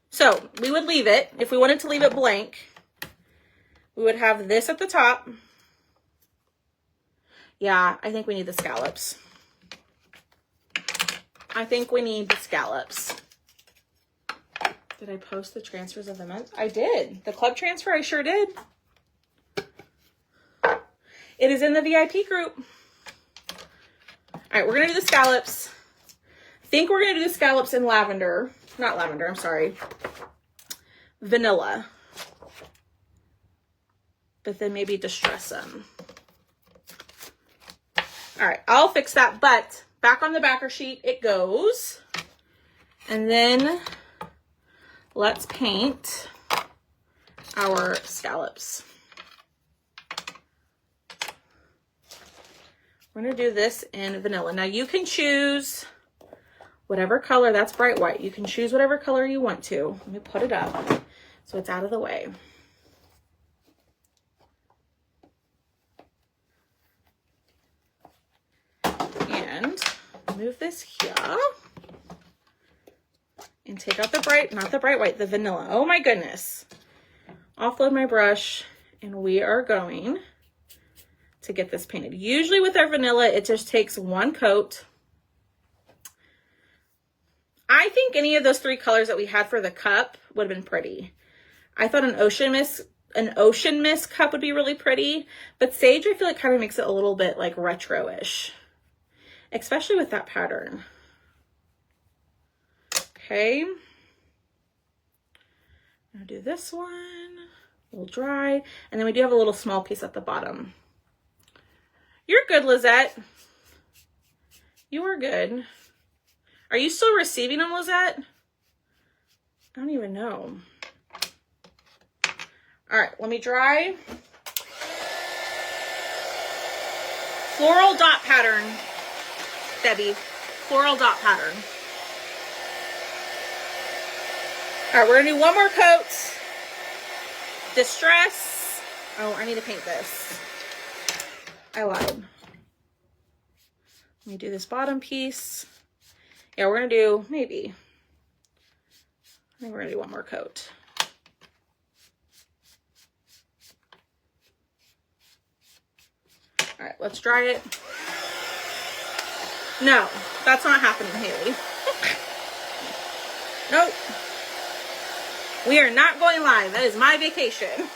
So we would leave it, if we wanted to leave it blank, we would have this at the top. Yeah, I think we need the scallops. I think we need the scallops. Did I post the transfers of the month? I did. The club transfer, I sure did. It is in the VIP group. All right, we're going to do the scallops. I think we're going to do the scallops in lavender. Not lavender, I'm sorry. Vanilla. But then maybe distress them. All right, I'll fix that, but back on the backer sheet it goes. And then let's paint our scallops. We're gonna do this in vanilla. Now you can choose whatever color, that's bright white. You can choose whatever color you want to. Let me put it up so it's out of the way. And move this here and take out the bright, not the bright white, the vanilla. Oh my goodness. Offload my brush and we are going to get this painted. Usually with our vanilla, it just takes one coat. I think any of those 3 colors that we had for the cup would have been pretty. I thought an ocean mist cup would be really pretty, but sage I feel like kind of makes it a little bit like retro-ish, especially with that pattern. Okay. I'll do this one. We'll dry, and then we do have a little small piece at the bottom. You're good, Lizette. You are good. Are you still receiving them, Lizette? I don't even know. All right, let me dry. Floral dot pattern, Debbie. Floral dot pattern. All right, we're gonna do one more coat. Distress. Oh, I need to paint this. I lied. Let me do this bottom piece. Yeah, we're gonna do maybe. I think we're gonna do one more coat. All right, let's dry it. No, that's not happening, Haley. Nope. We are not going live. That is my vacation.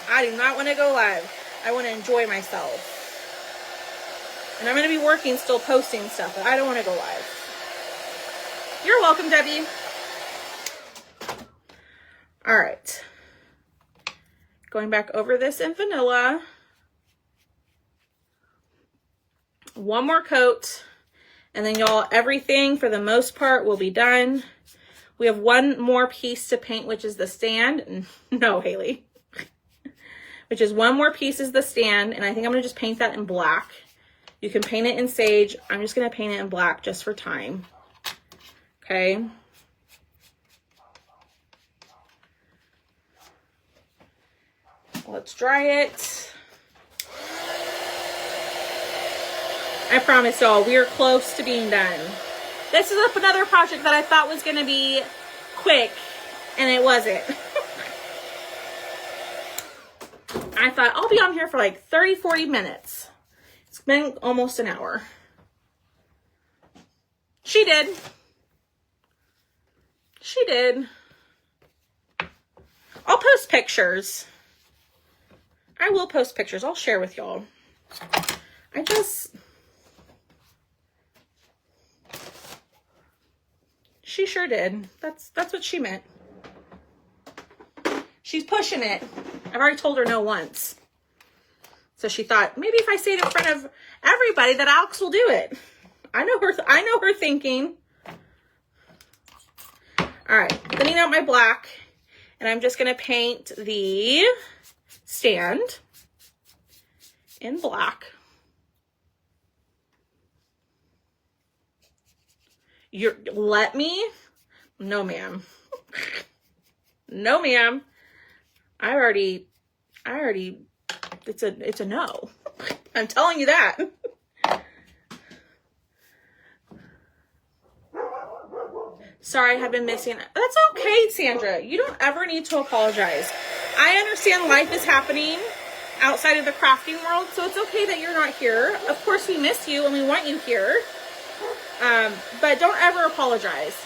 I do not want to go live. I want to enjoy myself. And I'm going to be working, still posting stuff, but I don't want to go live. You're welcome, Debbie. All right. Going back over this in vanilla. One more coat. And then y'all, everything for the most part will be done. We have one more piece to paint, which is the stand. No, Haley. Which is one more piece is the stand. And I think I'm going to just paint that in black. You can paint it in sage. I'm just going to paint it in black just for time. Okay. Let's dry it. I promise y'all, we are close to being done. This is another project that I thought was going to be quick, and it wasn't. I thought I'll be on here for like 30, 40 minutes. It's been almost an hour. She did. She did. I'll post pictures. I will post pictures. I'll share with y'all. She sure did. That's what she meant. She's pushing it. I've already told her no once. So she thought, maybe if I say it in front of everybody that Alex will do it. I know her thinking. All right, cleaning out my black. And I'm just going to paint the stand in black. Let me? No, ma'am. No, ma'am. I already, it's a no. I'm telling you that. Sorry, I have been missing. That's okay, Sandra. You don't ever need to apologize. I understand life is happening outside of the crafting world, so it's okay that you're not here. Of course, we miss you and we want you here. But don't ever apologize.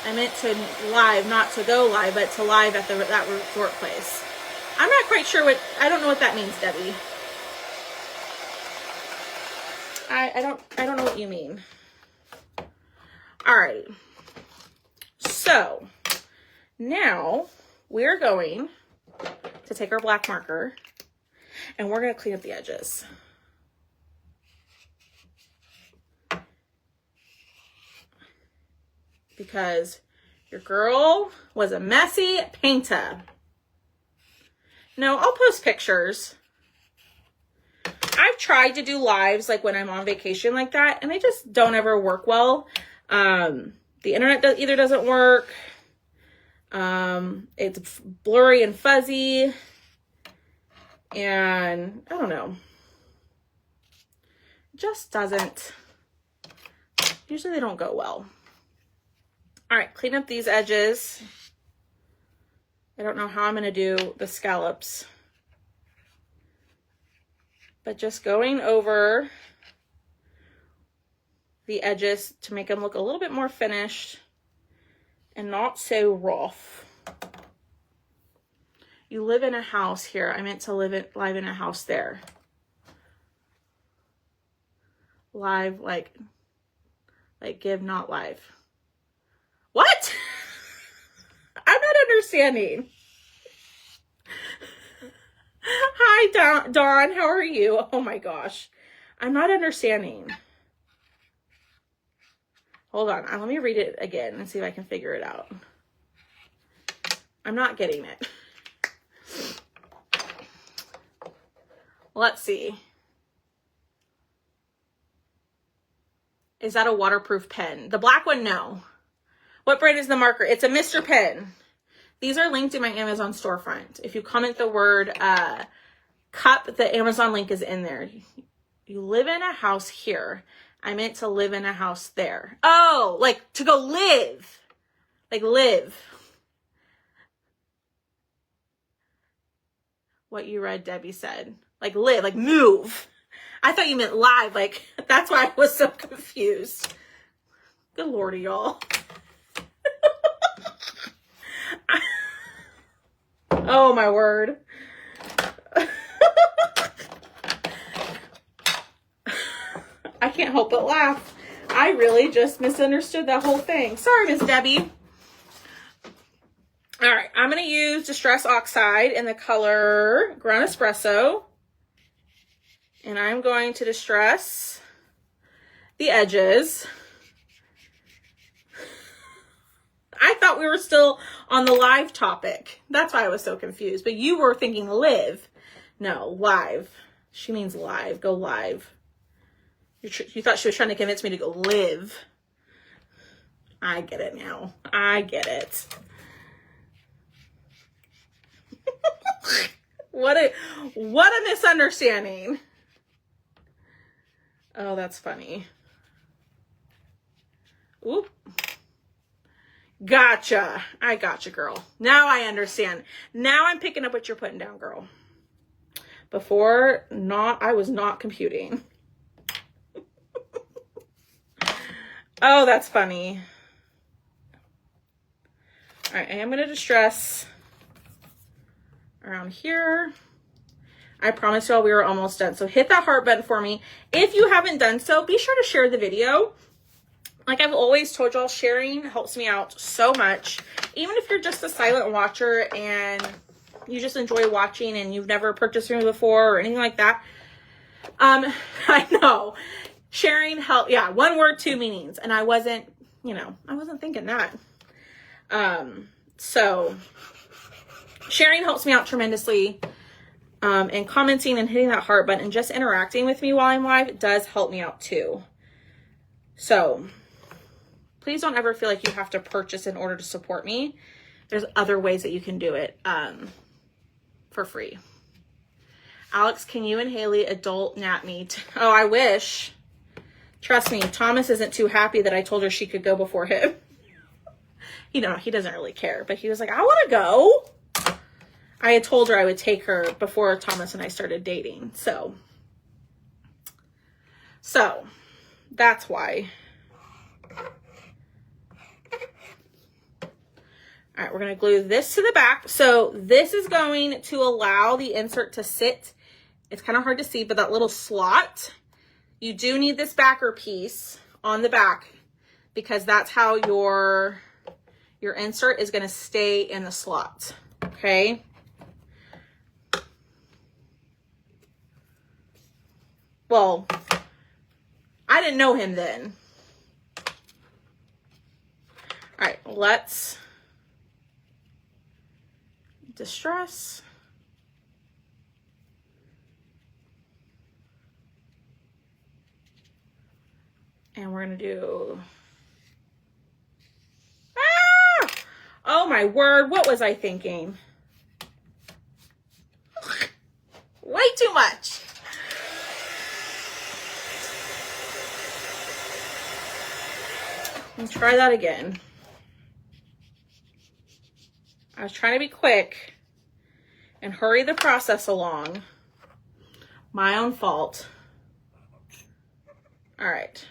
I meant to live, not to go live, but to live at that resort place. I'm not quite sure I don't know what that means, Debbie. I don't know what you mean. All right. So now we're going to take our black marker and we're going to clean up the edges. Because your girl was a messy painter. No, I'll post pictures. I've tried to do lives like when I'm on vacation like that, and they just don't ever work well. The internet either doesn't work. It's blurry and fuzzy. And I don't know. It just doesn't. Usually they don't go well. All right, clean up these edges. I don't know how I'm going to do the scallops. But just going over the edges to make them look a little bit more finished and not so rough. You live in a house here. I meant to live in a house there. Live, like give, not live. What? I'm not understanding. Hi, Dawn. How are you? Oh my gosh. I'm not understanding. Hold on. Let me read it again and see if I can figure it out. I'm not getting it. Let's see. Is that a waterproof pen? The black one, no. What brand is the marker? It's a Mr. Pen. These are linked in my Amazon storefront. If you comment the word cup, the Amazon link is in there. You live in a house here. I meant to live in a house there. Oh, like to go live. Like live. What you read, Debbie said. Like live, like move. I thought you meant live. Like, that's why I was so confused. Good Lordy, y'all. Oh, my word. I can't help but laugh. I really just misunderstood that whole thing. Sorry, Miss Debbie. All right, I'm going to use Distress Oxide in the color Ground Espresso. And I'm going to distress the edges. I thought we were still on the live topic. That's why I was so confused. But you were thinking live. No, live. She means live. Go live. You thought she was trying to convince me to go live. I get it now. I get it. What a misunderstanding. Oh, that's funny. Oop. Gotcha. I gotcha, girl. Now I understand. Now I'm picking up what you're putting down, girl. Before, I was not computing. Oh, that's funny. All right, I am going to distress around here. I promise y'all we were almost done. So hit that heart button for me. If you haven't done so, be sure to share the video. Like I've always told y'all, sharing helps me out so much. Even if you're just a silent watcher and you just enjoy watching and you've never purchased from me before or anything like that. I know. Sharing help. Yeah, one word, two meanings. And I wasn't thinking that. So sharing helps me out tremendously. And commenting and hitting that heart button and just interacting with me while I'm live does help me out too. So please don't ever feel like you have to purchase in order to support me. There's other ways that you can do it for free. Alex, can you and Haley adult nap me? Oh, I wish. Trust me, Thomas isn't too happy that I told her she could go before him. He doesn't really care, but he was like, I want to go. I had told her I would take her before Thomas and I started dating. So that's why. All right, we're going to glue this to the back. So this is going to allow the insert to sit. It's kind of hard to see, but that little slot, you do need this backer piece on the back because that's how your insert is going to stay in the slot. Okay. Well, I didn't know him then. All right, let's distress. And we're going to do... Ah! Oh my word, what was I thinking? Way too much. Let's try that again. I was trying to be quick and hurry the process along. My own fault. All right.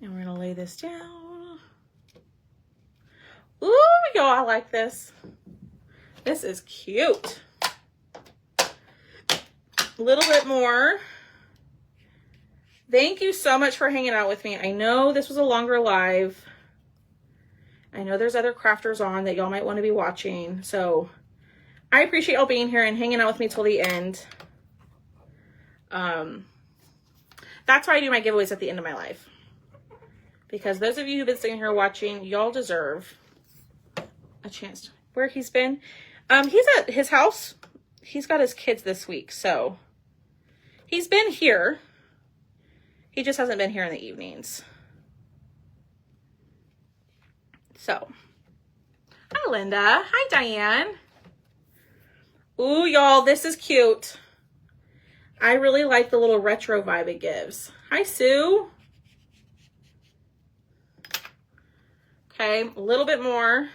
And we're going to lay this down. Ooh, y'all, I like this. This is cute. A little bit more. Thank you so much for hanging out with me. I know this was a longer live. I know there's other crafters on that y'all might want to be watching. So I appreciate y'all being here and hanging out with me till the end. That's why I do my giveaways at the end of my live. because those of you who've been sitting here watching, y'all deserve a chance to where he's been. He's at his house. He's got his kids this week, so he's been here. He just hasn't been here in the evenings. So, hi Linda. Hi Diane. Ooh, y'all, this is cute. I really like the little retro vibe it gives. Hi Sue. Okay, a little bit more.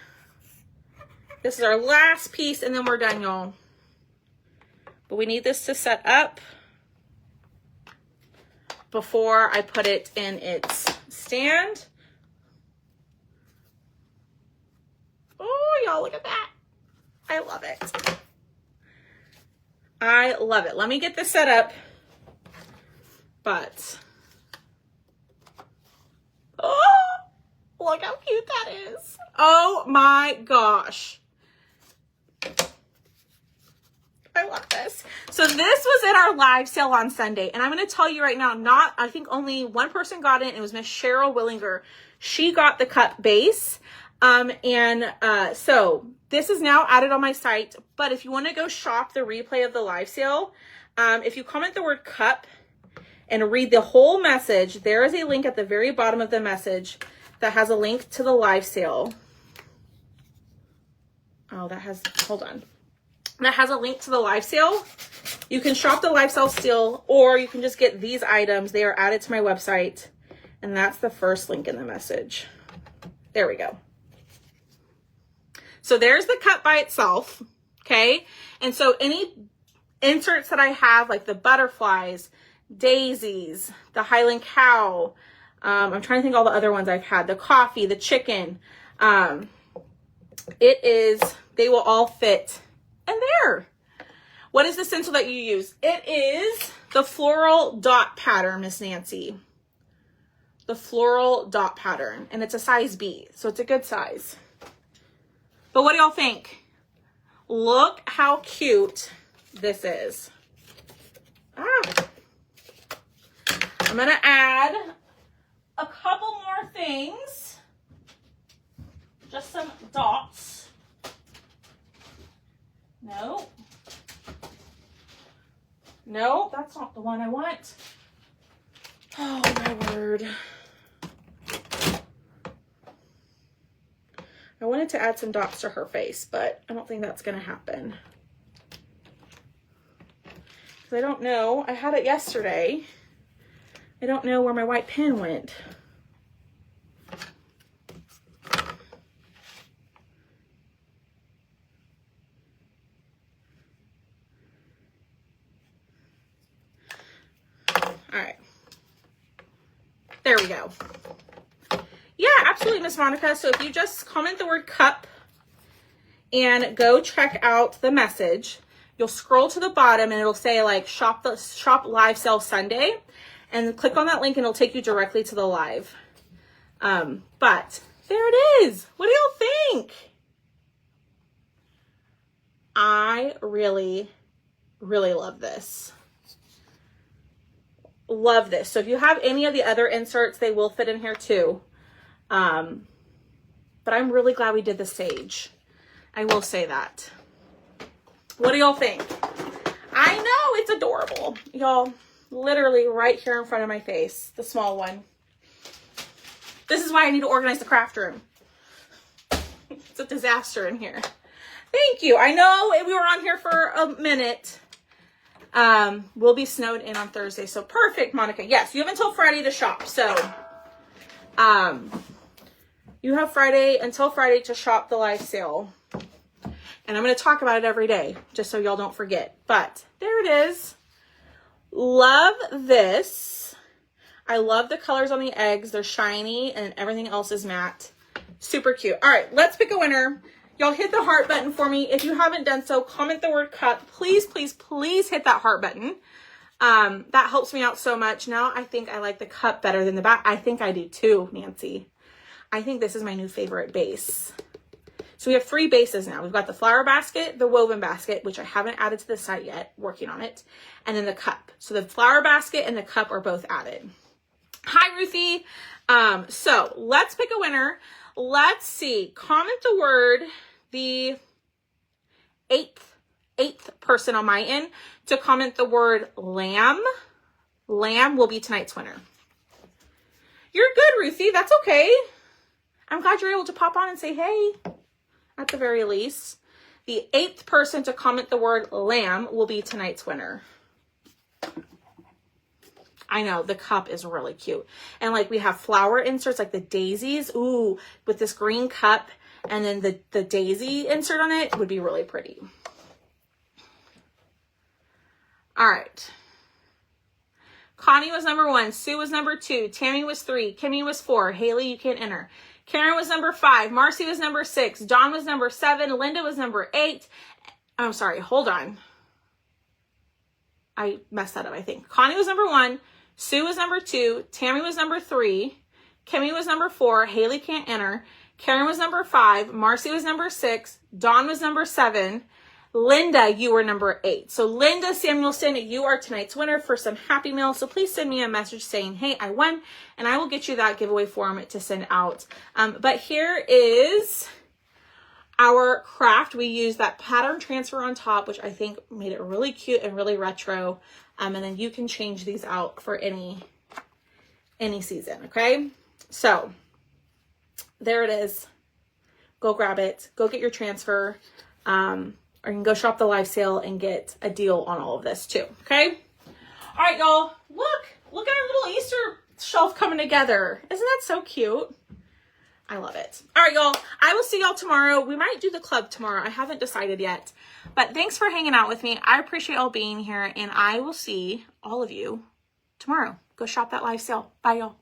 This is our last piece and then we're done, y'all. But we need this to set up before I put it in its stand. Oh, y'all, look at that. I love it. I love it. Let me get this set up. But, oh, look how cute that is. Oh my gosh. I love this. So this was at our live sale on Sunday. And I'm going to tell you right now, I think only one person got it. And it was Miss Cheryl Willinger. She got the cup base. So this is now added on my site. But if you want to go shop the replay of the live sale, if you comment the word cup and read the whole message, there is a link at the very bottom of the message that has a link to the live sale. Oh, hold on. That has a link to the live sale. You can shop the live sale still, or you can just get these items. They are added to my website. And that's the first link in the message. There we go. So there's the cup by itself. Okay. And so any inserts that I have, like the butterflies, daisies, the Highland cow, I'm trying to think all the other ones I've had, the coffee, the chicken, they will all fit in there. What is the stencil that you use? It is the floral dot pattern, Miss Nancy. The floral dot pattern, and it's a size B, so it's a good size. But what do y'all think? Look how cute this is. I'm gonna add a couple more things. Just some dots. No. No, that's not the one I want. Oh my word. I wanted to add some dots to her face, but I don't think that's going to happen. Because I don't know. I had it yesterday. I don't know where my white pen went. All right. There we go. Yeah, absolutely, Miss Monica. So if you just comment the word cup and go check out the message, you'll scroll to the bottom and it'll say like shop live sale Sunday, and click on that link and it'll take you directly to the live. But there it is. What do y'all think? I really, really love this. Love this. So if you have any of the other inserts, they will fit in here too. But I'm really glad we did the sage. I will say that. What do y'all think? I know it's adorable. Y'all, literally right here in front of my face, the small one. This is why I need to organize the craft room. It's a disaster in here. Thank you. I know we were on here for a minute. We'll be snowed in on Thursday. So perfect, Monica. Yes, you have until Friday to shop. So, you have until Friday to shop the live sale. And I'm going to talk about it every day, just so y'all don't forget. But there it is. Love this. I love the colors on the eggs. They're shiny and everything else is matte. Super cute. All right, let's pick a winner. Y'all hit the heart button for me. If you haven't done so, comment the word cup. Please, please, please hit that heart button. That helps me out so much. Now I think I like the cup better than the back. I think I do too, Nancy. I think this is my new favorite base. So we have 3 bases now. We've got the flower basket, the woven basket, which I haven't added to the site yet, working on it, and then the cup. So the flower basket and the cup are both added. Hi, Ruthie. So let's pick a winner. Let's see. Comment the word, the eighth person on my end to comment the word lamb. Lamb will be tonight's winner. You're good, Ruthie. That's okay. I'm glad you're able to pop on and say hey, at the very least. The 8th person to comment the word lamb will be tonight's winner. I know, the cup is really cute. And like we have flower inserts like the daisies. Ooh, with this green cup and then the daisy insert on it would be really pretty. All right. Connie was number 1. Sue was number 2. Tammy was 3. Kimmy was 4. Haley, you can't enter. Karen was number 5. Marcy was number 6. Dawn was number 7. Linda was number 8. I'm sorry, hold on. I messed that up, I think. Connie was number 1. Sue was number 2. Tammy was number 3. Kimmy was number 4. Haley can't enter. Karen was number 5. Marcy was number 6. Dawn was number 7. Linda, you were number 8. So Linda Samuelson, you are tonight's winner for some Happy Meal. So please send me a message saying, hey, I won, and I will get you that giveaway form to send out. But here is our craft. We used that pattern transfer on top, which I think made it really cute and really retro. And then you can change these out for any season, okay? So there it is. Go grab it. Go get your transfer. Or you can go shop the live sale and get a deal on all of this too, okay? All right, y'all, look at our little Easter shelf coming together. Isn't that so cute? I love it. All right, y'all, I will see y'all tomorrow. We might do the club tomorrow. I haven't decided yet, but thanks for hanging out with me. I appreciate y'all being here, and I will see all of you tomorrow. Go shop that live sale. Bye, y'all.